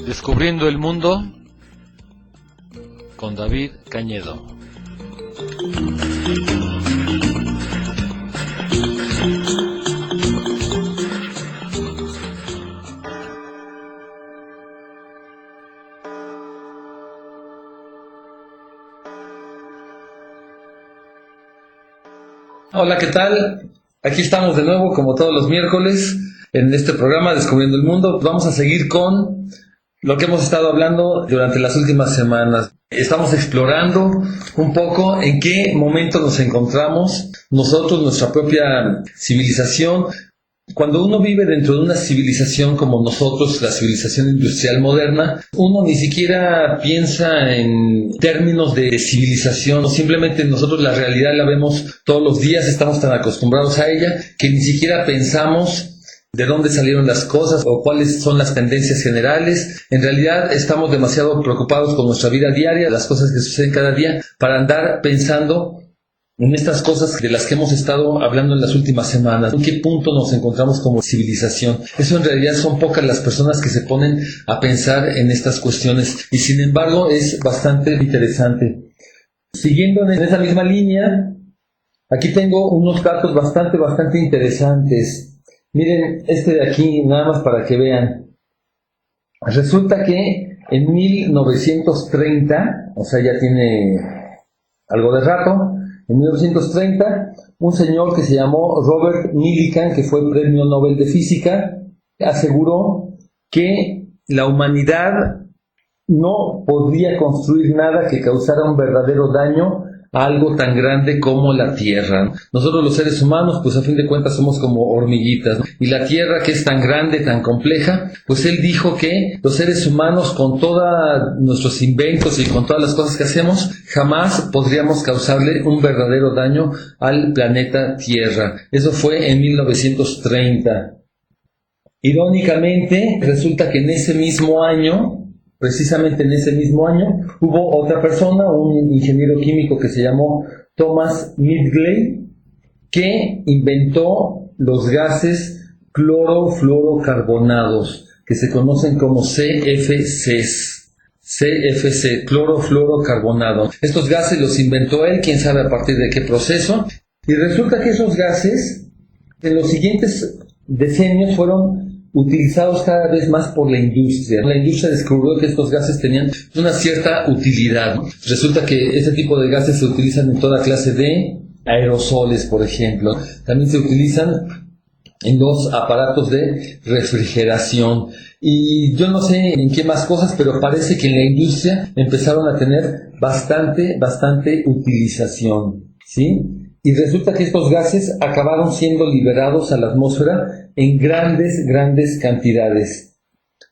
Descubriendo el mundo con David Cañedo. Hola, ¿qué tal? Aquí estamos de nuevo, como todos los miércoles, en este programa Descubriendo el Mundo. Vamos a seguir con lo que hemos estado hablando durante las últimas semanas. Estamos explorando un poco en qué momento nos encontramos nosotros, nuestra propia civilización. Cuando uno vive dentro de una civilización como nosotros, la civilización industrial moderna, uno ni siquiera piensa en términos de civilización, simplemente nosotros la realidad la vemos todos los días, estamos tan acostumbrados a ella que ni siquiera pensamos de dónde salieron las cosas o cuáles son las tendencias generales. En realidad estamos demasiado preocupados con nuestra vida diaria, las cosas que suceden cada día, para andar pensando en estas cosas de las que hemos estado hablando en las últimas semanas. ¿En qué punto nos encontramos como civilización? Eso en realidad son pocas las personas que se ponen a pensar en estas cuestiones y sin embargo es bastante interesante. Siguiendo en esa misma línea, aquí tengo unos datos bastante interesantes. Miren este de aquí, nada más para que vean. Resulta que en 1930, o sea ya tiene algo de rato, en 1930, un señor que se llamó Robert Millikan, que fue Premio Nobel de Física, aseguró que la humanidad no podría construir nada que causara un verdadero daño a algo tan grande como la Tierra. Nosotros los seres humanos, pues a fin de cuentas somos como hormiguitas, ¿no? Y la Tierra, que es tan grande, tan compleja, pues él dijo que los seres humanos, con todos nuestros inventos y con todas las cosas que hacemos, jamás podríamos causarle un verdadero daño al planeta Tierra. Eso fue en 1930. Irónicamente, resulta que en ese mismo año, precisamente en ese mismo año, hubo otra persona, un ingeniero químico que se llamó Thomas Midgley, que inventó los gases clorofluorocarbonados, que se conocen como CFCs. CFC, clorofluorocarbonado. Estos gases los inventó él, quién sabe a partir de qué proceso. Y resulta que esos gases, en los siguientes decenios, fueron utilizados cada vez más por la industria. La industria descubrió que estos gases tenían una cierta utilidad, ¿no? Resulta que este tipo de gases se utilizan en toda clase de aerosoles, por ejemplo. También se utilizan en los aparatos de refrigeración. Y yo no sé en qué más cosas, pero parece que en la industria empezaron a tener bastante utilización, ¿sí? Y resulta que estos gases acabaron siendo liberados a la atmósfera en grandes cantidades.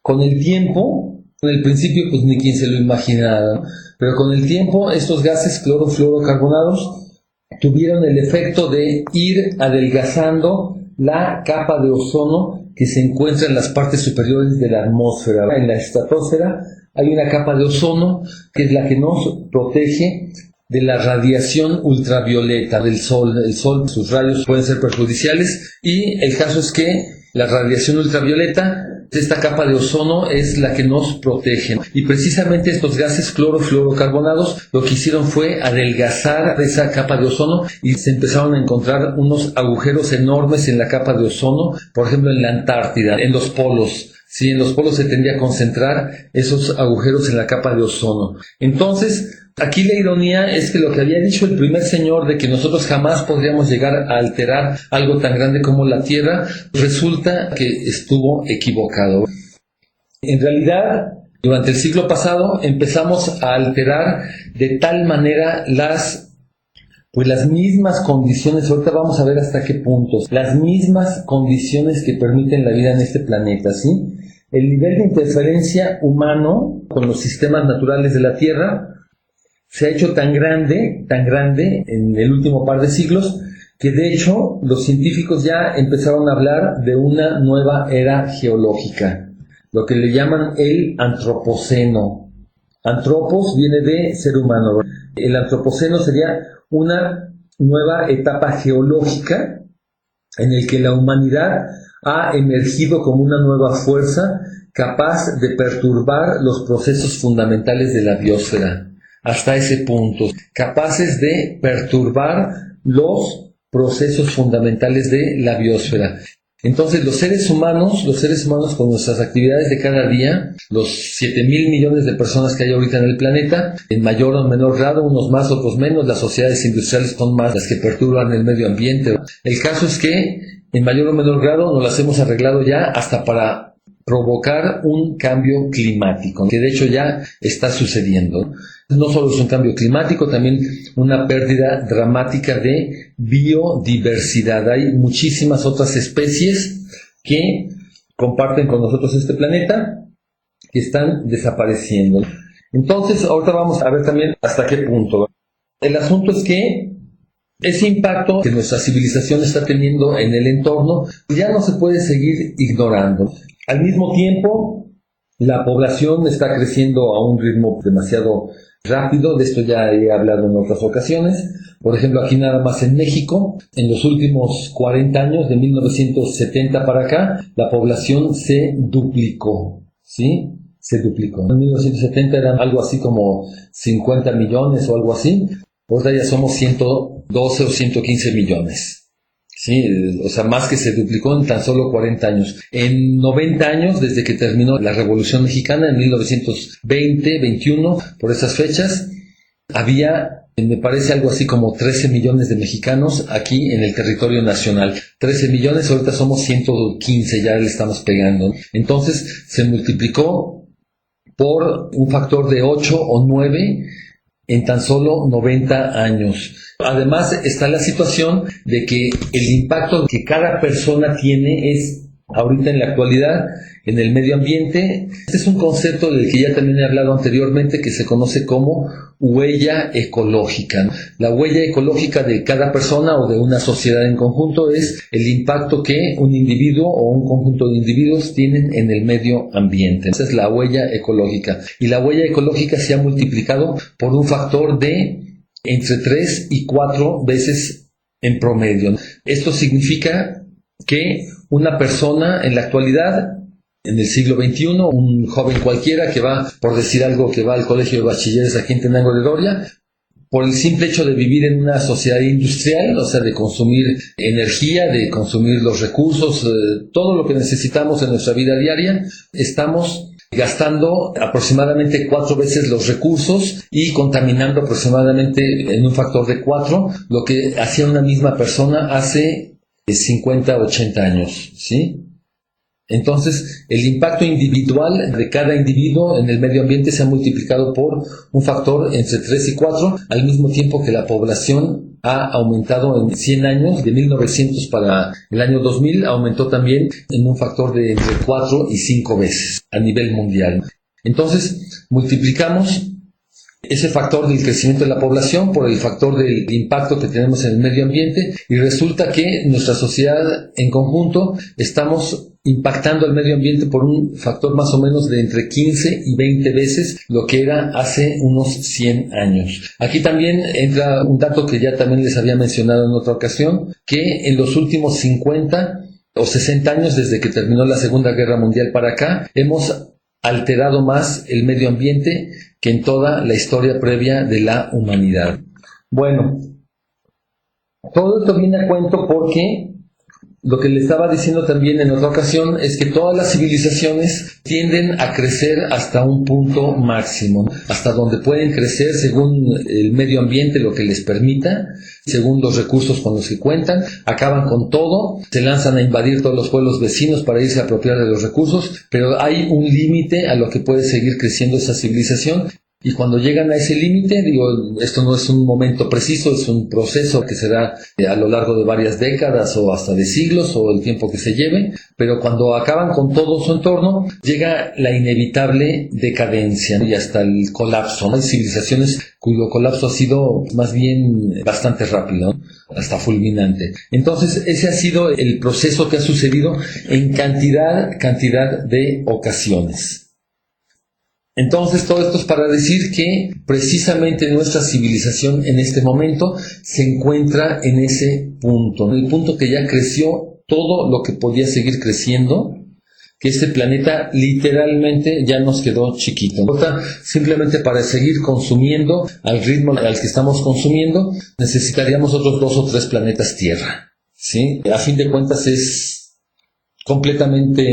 Con el tiempo, en el principio pues ni quien se lo imaginara, ¿no? Pero con el tiempo estos gases clorofluorocarbonados tuvieron el efecto de ir adelgazando la capa de ozono que se encuentra en las partes superiores de la atmósfera. En la estratosfera hay una capa de ozono que es la que nos protege de la radiación ultravioleta del sol. El sol, sus rayos pueden ser perjudiciales y el caso es que la radiación ultravioleta, esta capa de ozono es la que nos protege. Y precisamente estos gases clorofluorocarbonados lo que hicieron fue adelgazar esa capa de ozono y se empezaron a encontrar unos agujeros enormes en la capa de ozono, por ejemplo en la Antártida, en los polos. Sí, en los polos se tendía a concentrar esos agujeros en la capa de ozono. Entonces, aquí la ironía es que lo que había dicho el primer señor de que nosotros jamás podríamos llegar a alterar algo tan grande como la Tierra, resulta que estuvo equivocado. En realidad, durante el siglo pasado empezamos a alterar de tal manera las mismas condiciones, ahorita vamos a ver hasta qué puntos, las mismas condiciones que permiten la vida en este planeta, ¿sí? El nivel de interferencia humano con los sistemas naturales de la Tierra se ha hecho tan grande en el último par de siglos, que de hecho los científicos ya empezaron a hablar de una nueva era geológica. lo que le llaman el antropoceno. Antropos viene de ser humano. El antropoceno sería una nueva etapa geológica en el que la humanidad ha emergido como una nueva fuerza capaz de perturbar los procesos fundamentales de la biosfera. Hasta ese punto, capaces de perturbar los procesos fundamentales de la biosfera. Entonces los seres humanos con nuestras actividades de cada día, los 7,000 millones de personas que hay ahorita en el planeta, en mayor o menor grado, unos más, otros menos, las sociedades industriales son más las que perturban el medio ambiente. El caso es que en mayor o menor grado nos las hemos arreglado ya hasta para provocar un cambio climático, que de hecho ya está sucediendo. No solo es un cambio climático, también una pérdida dramática de biodiversidad. Hay muchísimas otras especies que comparten con nosotros este planeta que están desapareciendo. Entonces, ahorita vamos a ver también hasta qué punto. El asunto es que ese impacto que nuestra civilización está teniendo en el entorno ya no se puede seguir ignorando. Al mismo tiempo, la población está creciendo a un ritmo demasiado rápido, de esto ya he hablado en otras ocasiones. Por ejemplo, aquí nada más en México, en los últimos 40 años, de 1970 para acá, la población se duplicó, ¿sí? Se duplicó. En 1970 eran algo así como 50 millones o algo así. Ahora ya somos 112 o 115 millones. Sí, o sea, más que se duplicó en tan solo 40 años. En 90 años, desde que terminó la Revolución Mexicana, en 1920, 21, por esas fechas, había, me parece, algo así como 13 millones de mexicanos aquí en el territorio nacional. 13 millones, ahorita somos 115, ya le estamos pegando. Entonces, se multiplicó por un factor de 8 o 9 en tan solo 90 años. Además está la situación de que el impacto que cada persona tiene es, ahorita en la actualidad, en el medio ambiente. Este es un concepto del que ya también he hablado anteriormente, que se conoce como huella ecológica, ¿no? La huella ecológica de cada persona o de una sociedad en conjunto es el impacto que un individuo o un conjunto de individuos tienen en el medio ambiente. Esa es la huella ecológica. Y la huella ecológica se ha multiplicado por un factor de entre 3 y 4 veces en promedio. Esto significa que una persona en la actualidad, en el siglo XXI, un joven cualquiera que va, por decir algo, que va al colegio de bachilleres aquí en Tenango de Doria, por el simple hecho de vivir en una sociedad industrial, o sea, de consumir energía, de consumir los recursos, todo lo que necesitamos en nuestra vida diaria, estamos gastando aproximadamente 4 veces los recursos y contaminando aproximadamente en un factor de 4 lo que hacía una misma persona hace 50, 80 años, ¿sí? Entonces, el impacto individual de cada individuo en el medio ambiente se ha multiplicado por un factor entre 3 y 4, al mismo tiempo que la población ha aumentado en 100 años, de 1900 para el año 2000, aumentó también en un factor de entre 4 y 5 veces a nivel mundial. Entonces, multiplicamos ese factor del crecimiento de la población por el factor del impacto que tenemos en el medio ambiente y resulta que nuestra sociedad en conjunto estamos impactando al medio ambiente por un factor más o menos de entre 15 y 20 veces lo que era hace unos 100 años. Aquí también entra un dato que ya también les había mencionado en otra ocasión, que en los últimos 50 o 60 años desde que terminó la Segunda Guerra Mundial para acá, hemos alterado más el medio ambiente que en toda la historia previa de la humanidad. Bueno, todo esto viene a cuento porque lo que le estaba diciendo también en otra ocasión es que todas las civilizaciones tienden a crecer hasta un punto máximo, hasta donde pueden crecer según el medio ambiente, lo que les permita, según los recursos con los que cuentan, acaban con todo, se lanzan a invadir todos los pueblos vecinos para irse a apropiar de los recursos, pero hay un límite a lo que puede seguir creciendo esa civilización Y cuando llegan a ese límite, digo, esto no es un momento preciso, es un proceso que se da a lo largo de varias décadas o hasta de siglos o el tiempo que se lleve, pero cuando acaban con todo su entorno, llega la inevitable decadencia y hasta el colapso. Hay civilizaciones cuyo colapso ha sido más bien bastante rápido, ¿no? Hasta fulminante. Entonces, ese ha sido el proceso que ha sucedido en cantidad de ocasiones. Entonces, todo esto es para decir que precisamente nuestra civilización en este momento se encuentra en ese punto, en el punto que ya creció todo lo que podía seguir creciendo, que este planeta literalmente ya nos quedó chiquito. Simplemente para seguir consumiendo al ritmo al que estamos consumiendo, necesitaríamos otros 2 o 3 planetas Tierra, ¿sí? A fin de cuentas es completamente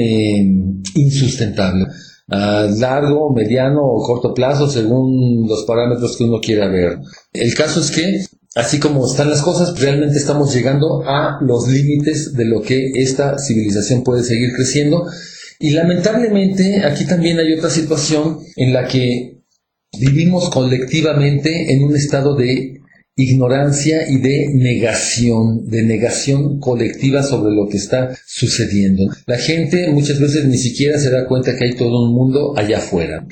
insustentable. A largo, mediano o corto plazo, según los parámetros que uno quiera ver. El caso es que, así como están las cosas, realmente estamos llegando a los límites de lo que esta civilización puede seguir creciendo. Y lamentablemente, aquí también hay otra situación en la que vivimos colectivamente en un estado de ignorancia y de negación colectiva sobre lo que está sucediendo. La gente muchas veces ni siquiera se da cuenta que hay todo un mundo allá afuera.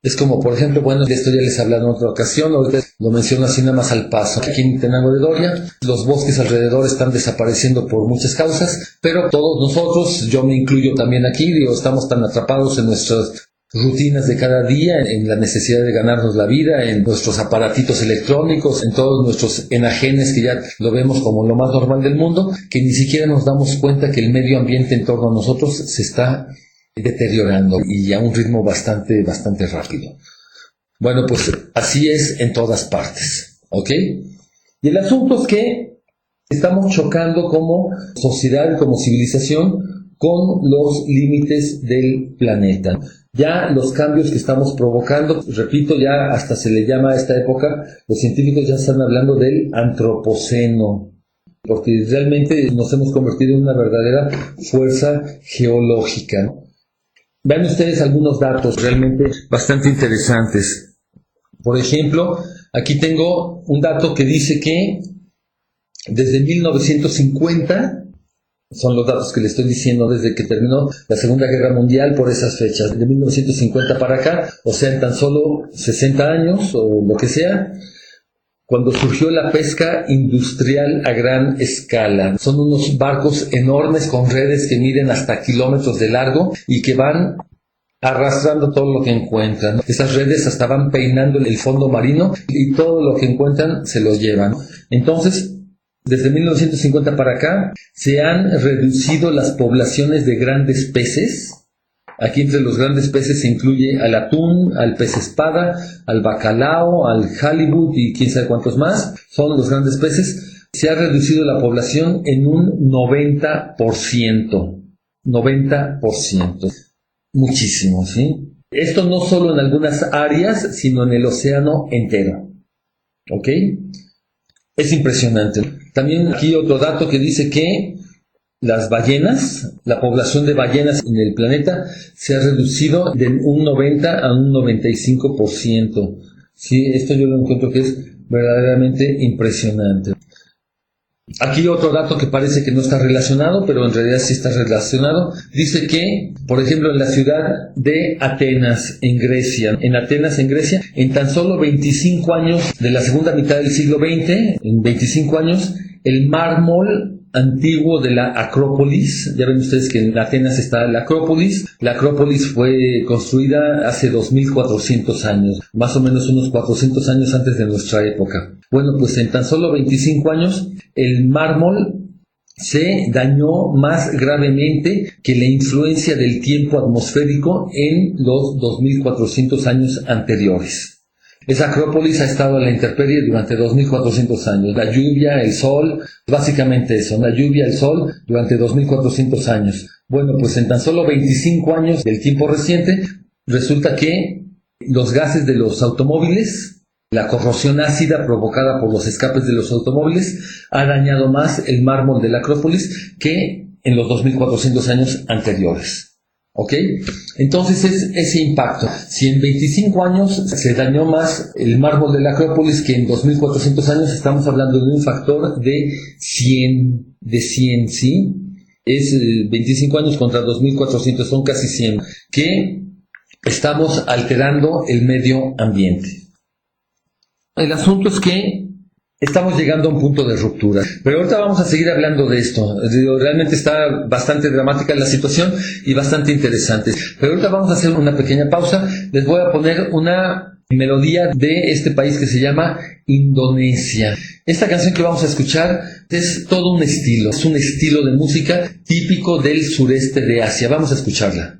Es como, por ejemplo, bueno, de esto ya les he hablado en otra ocasión, ahorita lo menciono así nada más al paso. Aquí en Tenango de Doria, los bosques alrededor están desapareciendo por muchas causas, pero todos nosotros, yo me incluyo también aquí, estamos tan atrapados en nuestras rutinas de cada día, en la necesidad de ganarnos la vida, en nuestros aparatitos electrónicos, en todos nuestros enajenes que ya lo vemos como lo más normal del mundo, que ni siquiera nos damos cuenta que el medio ambiente en torno a nosotros se está deteriorando y a un ritmo bastante rápido. Bueno, pues así es en todas partes, ¿ok? Y el asunto es que estamos chocando como sociedad, como civilización, con los límites del planeta. Ya los cambios que estamos provocando, repito, ya hasta se le llama a esta época, los científicos ya están hablando del antropoceno, porque realmente nos hemos convertido en una verdadera fuerza geológica, ¿no? Vean ustedes algunos datos realmente bastante interesantes. Por ejemplo, aquí tengo un dato que dice que desde 1950, son los datos que le estoy diciendo desde que terminó la Segunda Guerra Mundial por esas fechas, de 1950 para acá, o sea, en tan solo 60 años o lo que sea, cuando surgió la pesca industrial a gran escala. Son unos barcos enormes con redes que miden hasta kilómetros de largo y que van arrastrando todo lo que encuentran. Esas redes hasta van peinando el fondo marino y todo lo que encuentran se lo llevan. Entonces, desde 1950 para acá, se han reducido las poblaciones de grandes peces. Aquí entre los grandes peces se incluye al atún, al pez espada, al bacalao, al halibut y quién sabe cuántos más. Son los grandes peces. Se ha reducido la población en un 90%. 90%. Muchísimo, ¿sí? Esto no solo en algunas áreas, sino en el océano entero. ¿Ok? Es impresionante. También aquí otro dato que dice que las ballenas, la población de ballenas en el planeta se ha reducido de un 90 a un 95%. Sí, esto yo lo encuentro que es verdaderamente impresionante. Aquí otro dato que parece que no está relacionado, pero en realidad sí está relacionado. Dice que, por ejemplo, en la ciudad de Atenas, en Grecia, en tan solo 25 años de la segunda mitad del siglo XX, en 25 años, el mármol antiguo de la Acrópolis, ya ven ustedes que en Atenas está la Acrópolis fue construida hace 2400 años, más o menos unos 400 años antes de nuestra época. Bueno, pues en tan solo 25 años, el mármol se dañó más gravemente que la influencia del tiempo atmosférico en los 2400 años anteriores. Esa Acrópolis ha estado a la intemperie durante 2400 años. La lluvia, el sol, básicamente eso, la lluvia, el sol, durante 2400 años. Bueno, pues en tan solo 25 años del tiempo reciente, resulta que los gases de los automóviles, la corrosión ácida provocada por los escapes de los automóviles, ha dañado más el mármol de la Acrópolis que en los 2400 años anteriores. ¿Ok? Entonces es ese impacto. Si en 25 años se dañó más el mármol de la Acrópolis que en 2400 años, estamos hablando de un factor de 100, ¿sí? Es 25 años contra 2400, son casi 100, que estamos alterando el medio ambiente. El asunto es que estamos llegando a un punto de ruptura. Pero ahorita vamos a seguir hablando de esto. Realmente está bastante dramática la situación y bastante interesante. Pero ahorita vamos a hacer una pequeña pausa. Les voy a poner una melodía de este país que se llama Indonesia. Esta canción que vamos a escuchar es todo un estilo. Es un estilo de música típico del sureste de Asia. Vamos a escucharla.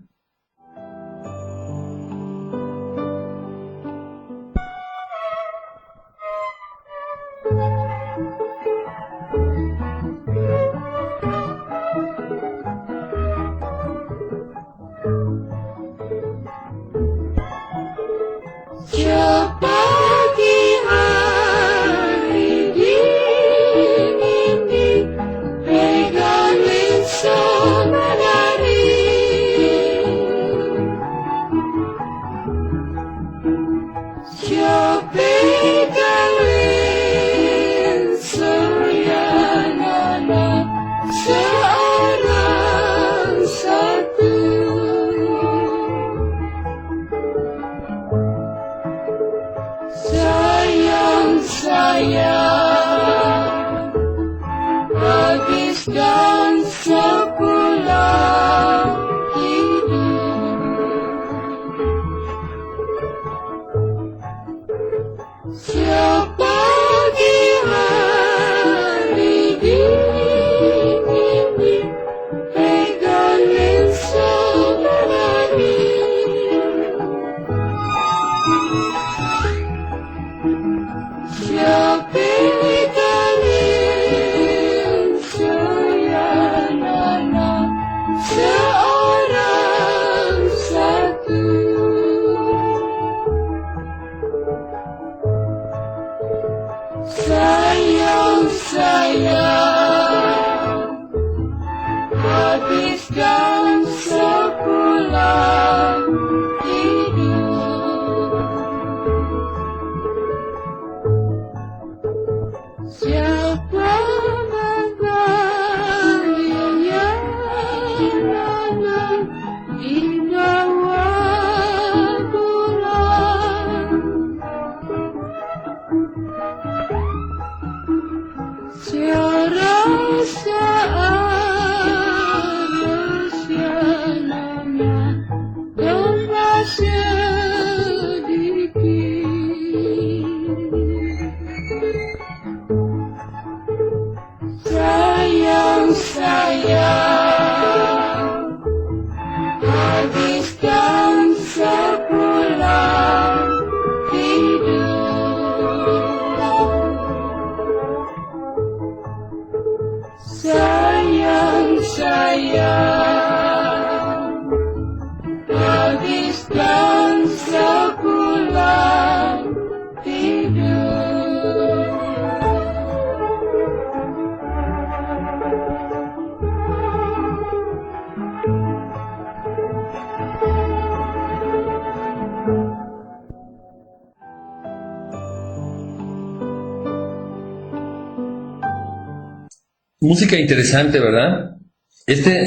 Música interesante, ¿verdad?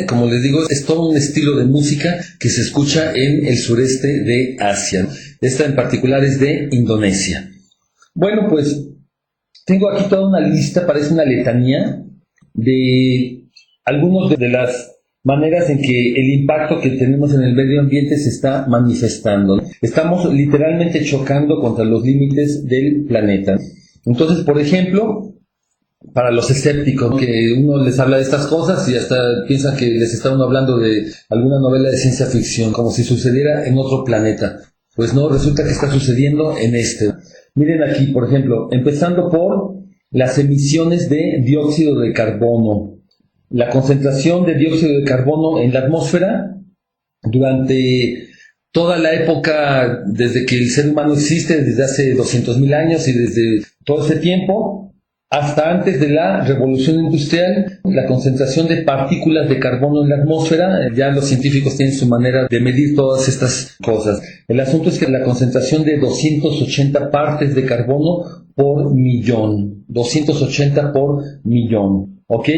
Como les digo, es todo un estilo de música que se escucha en el sureste de Asia. Esta en particular es de Indonesia. Bueno, pues tengo aquí toda una lista, parece una letanía, de algunas de las maneras en que el impacto que tenemos en el medio ambiente se está manifestando. Estamos literalmente chocando contra los límites del planeta. Entonces, por ejemplo, para los escépticos, que uno les habla de estas cosas y hasta piensa que les está uno hablando de alguna novela de ciencia ficción, como si sucediera en otro planeta. Pues no, resulta que está sucediendo en este. Miren aquí, por ejemplo, empezando por las emisiones de dióxido de carbono. La concentración de dióxido de carbono en la atmósfera durante toda la época, desde que el ser humano existe, desde hace 200.000 años y desde todo ese tiempo, hasta antes de la revolución industrial, la concentración de partículas de carbono en la atmósfera, ya los científicos tienen su manera de medir todas estas cosas. El asunto es que la concentración de 280 partes de carbono por millón, 280 por millón, ¿ok?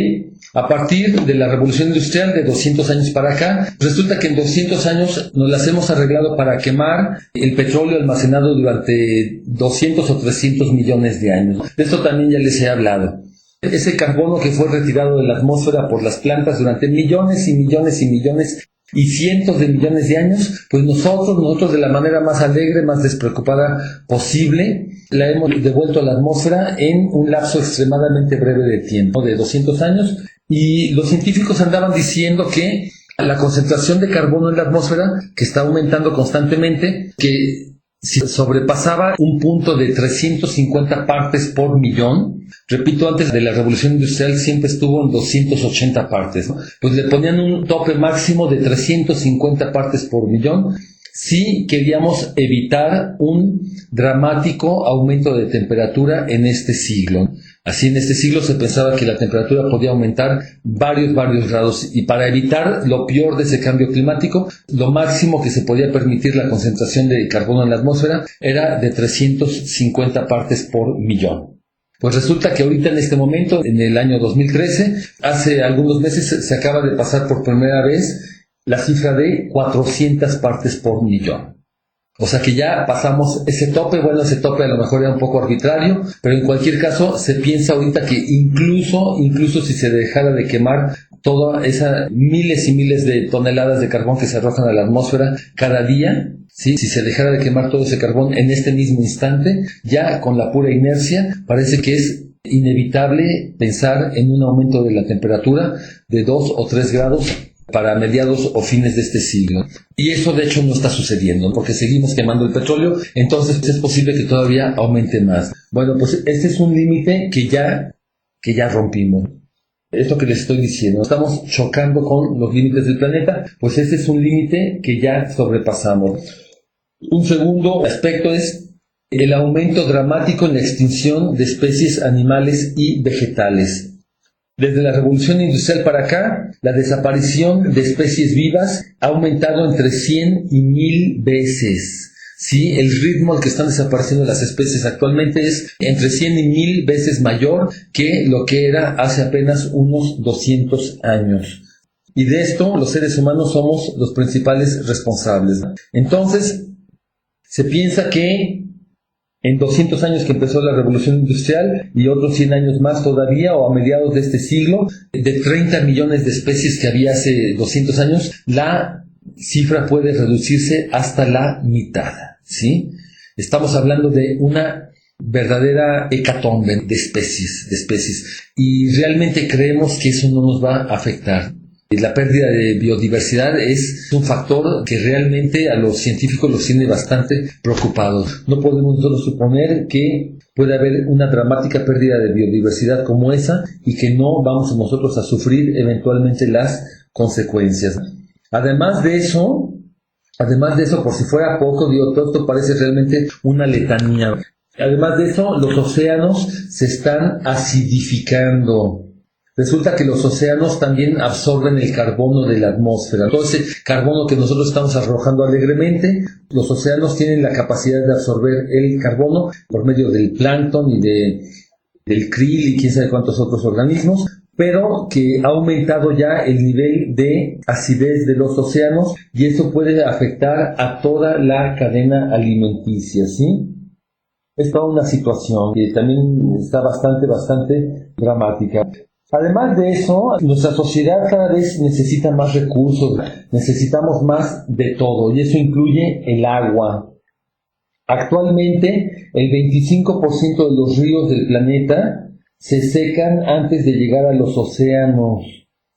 A partir de la revolución industrial de 200 años para acá, resulta que en 200 años nos las hemos arreglado para quemar el petróleo almacenado durante 200 o 300 millones de años. De esto también ya les he hablado. Ese carbono que fue retirado de la atmósfera por las plantas durante millones y millones y millones y cientos de millones de años, pues nosotros de la manera más alegre, más despreocupada posible, la hemos devuelto a la atmósfera en un lapso extremadamente breve de tiempo, de 200 años, y los científicos andaban diciendo que la concentración de carbono en la atmósfera, que está aumentando constantemente, que si sobrepasaba un punto de 350 partes por millón, repito, antes de la revolución industrial siempre estuvo en 280 partes, ¿no? Pues le ponían un tope máximo de 350 partes por millón si queríamos evitar un dramático aumento de temperatura en este siglo. Así, en este siglo se pensaba que la temperatura podía aumentar varios grados, y para evitar lo peor de ese cambio climático, lo máximo que se podía permitir la concentración de carbono en la atmósfera era de 350 partes por millón. Pues resulta que ahorita en este momento, en el año 2013, hace algunos meses se acaba de pasar por primera vez la cifra de 400 partes por millón. O sea que ya pasamos ese tope. Bueno, ese tope a lo mejor era un poco arbitrario, pero en cualquier caso se piensa ahorita que incluso si se dejara de quemar toda esa miles y miles de toneladas de carbón que se arrojan a la atmósfera cada día, ¿sí? Si se dejara de quemar todo ese carbón en este mismo instante, ya con la pura inercia, parece que es inevitable pensar en un aumento de la temperatura de 2 o 3 grados para mediados o fines de este siglo. Y eso de hecho no está sucediendo, porque seguimos quemando el petróleo, entonces es posible que todavía aumente más. Bueno, pues este es un límite que ya rompimos. Esto que les estoy diciendo, estamos chocando con los límites del planeta, pues este es un límite que ya sobrepasamos. Un segundo aspecto es el aumento dramático en la extinción de especies animales y vegetales. Desde la revolución industrial para acá, la desaparición de especies vivas ha aumentado entre 100 y 1000 veces. Sí, el ritmo al que están desapareciendo las especies actualmente es entre 100 y 1000 veces mayor que lo que era hace apenas unos 200 años. Y de esto los seres humanos somos los principales responsables. Entonces, se piensa que en 200 años que empezó la revolución industrial y otros 100 años más todavía, o a mediados de este siglo, de 30 millones de especies que había hace 200 años, la cifra puede reducirse hasta la mitad, ¿sí? Estamos hablando de una verdadera hecatombe de especies, y realmente creemos que eso no nos va a afectar. La pérdida de biodiversidad es un factor que realmente a los científicos los tiene bastante preocupados. No podemos nosotros suponer que puede haber una dramática pérdida de biodiversidad como esa y que no vamos nosotros a sufrir eventualmente las consecuencias. Además de eso, por si fuera poco, todo esto parece realmente una letanía. Además de eso, los océanos se están acidificando. Resulta que los océanos también absorben el carbono de la atmósfera. Todo ese carbono que nosotros estamos arrojando alegremente, los océanos tienen la capacidad de absorber el carbono por medio del plancton y del krill y quién sabe cuántos otros organismos, pero que ha aumentado ya el nivel de acidez de los océanos, y eso puede afectar a toda la cadena alimenticia, ¿sí? Es toda una situación que también está bastante dramática. Además de eso, nuestra sociedad cada vez necesita más recursos, necesitamos más de todo, y eso incluye el agua. Actualmente, el 25% de los ríos del planeta se secan antes de llegar a los océanos.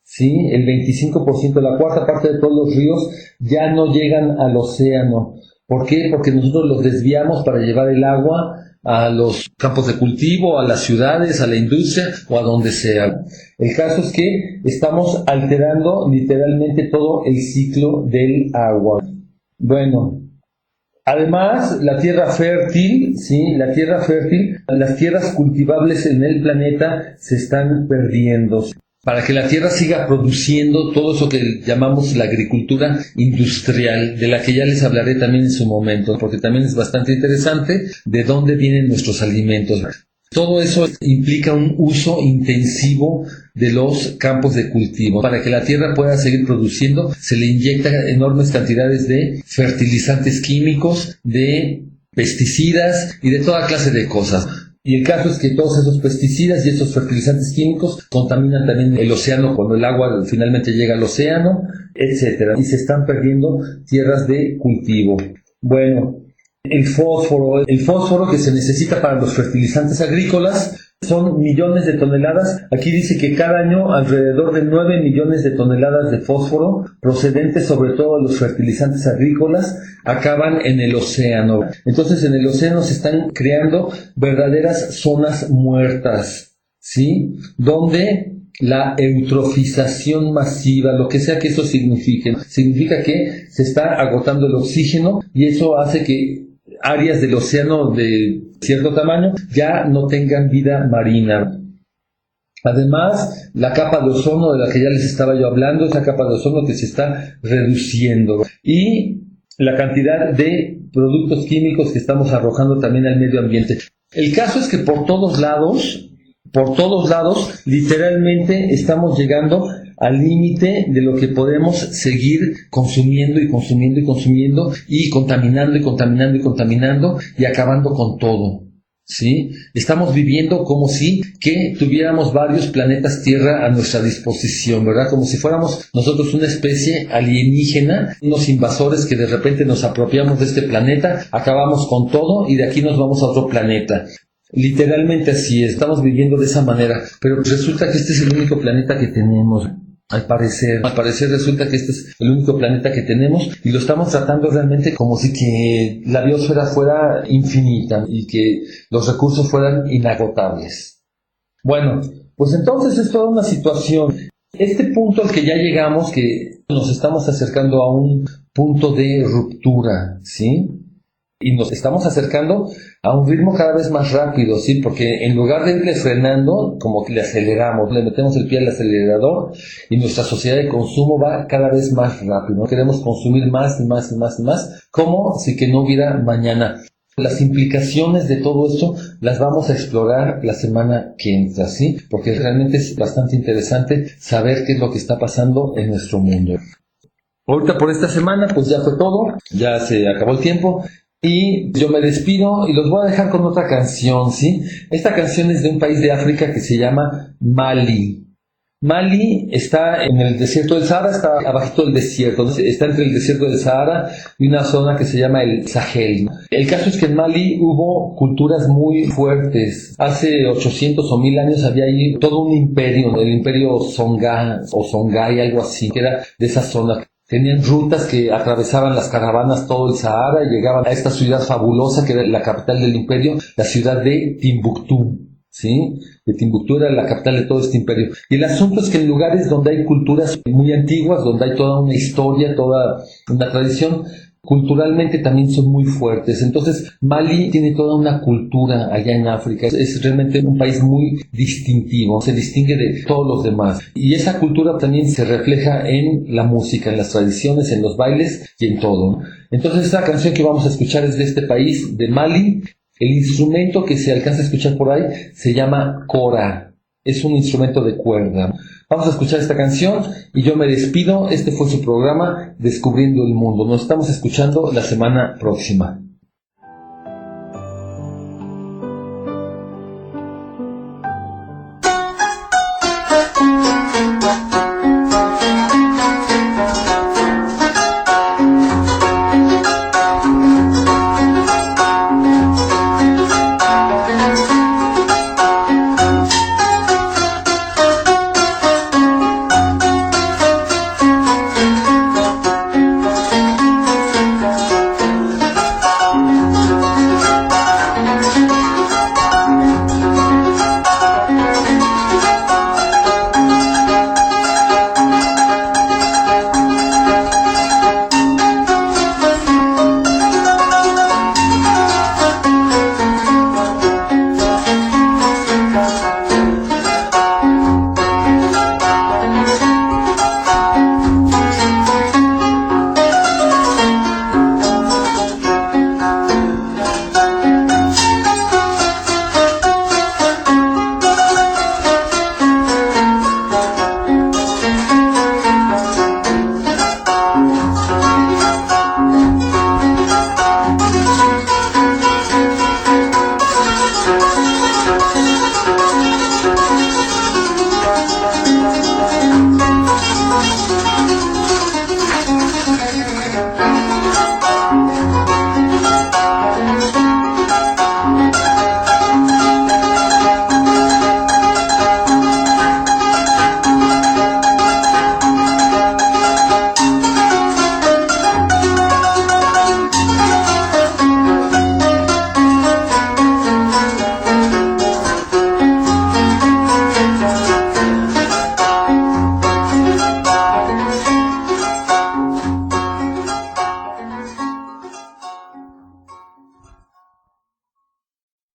¿Sí? El 25%, la cuarta parte de todos los ríos ya no llegan al océano. ¿Por qué? Porque nosotros los desviamos para llevar el agua a los campos de cultivo, a las ciudades, a la industria o a donde sea. El caso es que estamos alterando literalmente todo el ciclo del agua. Bueno, Además, la tierra fértil, ¿sí? La tierra fértil, las tierras cultivables en el planeta se están perdiendo. Para que la tierra siga produciendo todo eso que llamamos la agricultura industrial, de la que ya les hablaré también en su momento, porque también es bastante interesante de dónde vienen nuestros alimentos. Todo eso implica un uso intensivo de los campos de cultivo. Para que la tierra pueda seguir produciendo, se le inyecta enormes cantidades de fertilizantes químicos, de pesticidas y de toda clase de cosas. Y el caso es que todos esos pesticidas y esos fertilizantes químicos contaminan también el océano cuando el agua finalmente llega al océano, etcétera. Y se están perdiendo tierras de cultivo. Bueno, el fósforo que se necesita para los fertilizantes agrícolas son millones de toneladas. Aquí dice que cada año alrededor de 9 millones de toneladas de fósforo, procedentes sobre todo de los fertilizantes agrícolas, acaban en el océano. Entonces en el océano se están creando verdaderas zonas muertas, ¿sí? Donde la eutrofización masiva, lo que sea que eso signifique, significa que se está agotando el oxígeno y eso hace que áreas del océano de cierto tamaño ya no tengan vida marina. Además, la capa de ozono de la que ya les estaba yo hablando, esa capa de ozono que se está reduciendo, y la cantidad de productos químicos que estamos arrojando también al medio ambiente. El caso es que por todos lados, literalmente estamos llegando al límite de lo que podemos seguir consumiendo y contaminando y acabando con todo, ¿sí? Estamos viviendo como si que tuviéramos varios planetas Tierra a nuestra disposición, ¿verdad? Como si fuéramos nosotros una especie alienígena, unos invasores que de repente nos apropiamos de este planeta, acabamos con todo y de aquí nos vamos a otro planeta. Literalmente así es, estamos viviendo de esa manera, pero resulta que este es el único planeta que tenemos. Al parecer resulta que este es el único planeta que tenemos y lo estamos tratando realmente como si que la biosfera fuera infinita y que los recursos fueran inagotables. Bueno, pues entonces es toda una situación. Este punto al que ya llegamos, que nos estamos acercando a un punto de ruptura, ¿sí? Y nos estamos acercando a un ritmo cada vez más rápido, ¿sí? Porque en lugar de irle frenando, como que le aceleramos, le metemos el pie al acelerador y nuestra sociedad de consumo va cada vez más rápido, ¿no? Queremos consumir más y más, como si que no hubiera mañana. Las implicaciones de todo esto las vamos a explorar la semana que entra, ¿sí? Porque realmente es bastante interesante saber qué es lo que está pasando en nuestro mundo. Ahorita por esta semana, pues ya fue todo, ya se acabó el tiempo. Y yo me despido y los voy a dejar con otra canción, ¿sí? Esta canción es de un país de África que se llama Mali. Mali está en el desierto del Sahara, está abajito del desierto, está entre el desierto del Sahara y una zona que se llama el Sahel. El caso es que en Mali hubo culturas muy fuertes. Hace 800 o 1000 años había ahí todo un imperio, el imperio Songhai o Songhai, algo así, que era de esa zona. Tenían rutas que atravesaban las caravanas todo el Sahara y llegaban a esta ciudad fabulosa que era la capital del imperio, la ciudad de Timbuktu, ¿sí? De Timbuktu era la capital de todo este imperio. Y el asunto es que en lugares donde hay culturas muy antiguas, donde hay toda una historia, toda una tradición, culturalmente también son muy fuertes. Entonces Mali tiene toda una cultura allá en África, es realmente un país muy distintivo, se distingue de todos los demás y esa cultura también se refleja en la música, en las tradiciones, en los bailes y en todo, ¿no? Entonces esta canción que vamos a escuchar es de este país, de Mali. El instrumento que se alcanza a escuchar por ahí se llama kora, es un instrumento de cuerda. Vamos a escuchar esta canción y yo me despido. Este fue su programa Descubriendo el Mundo. Nos estamos escuchando la semana próxima.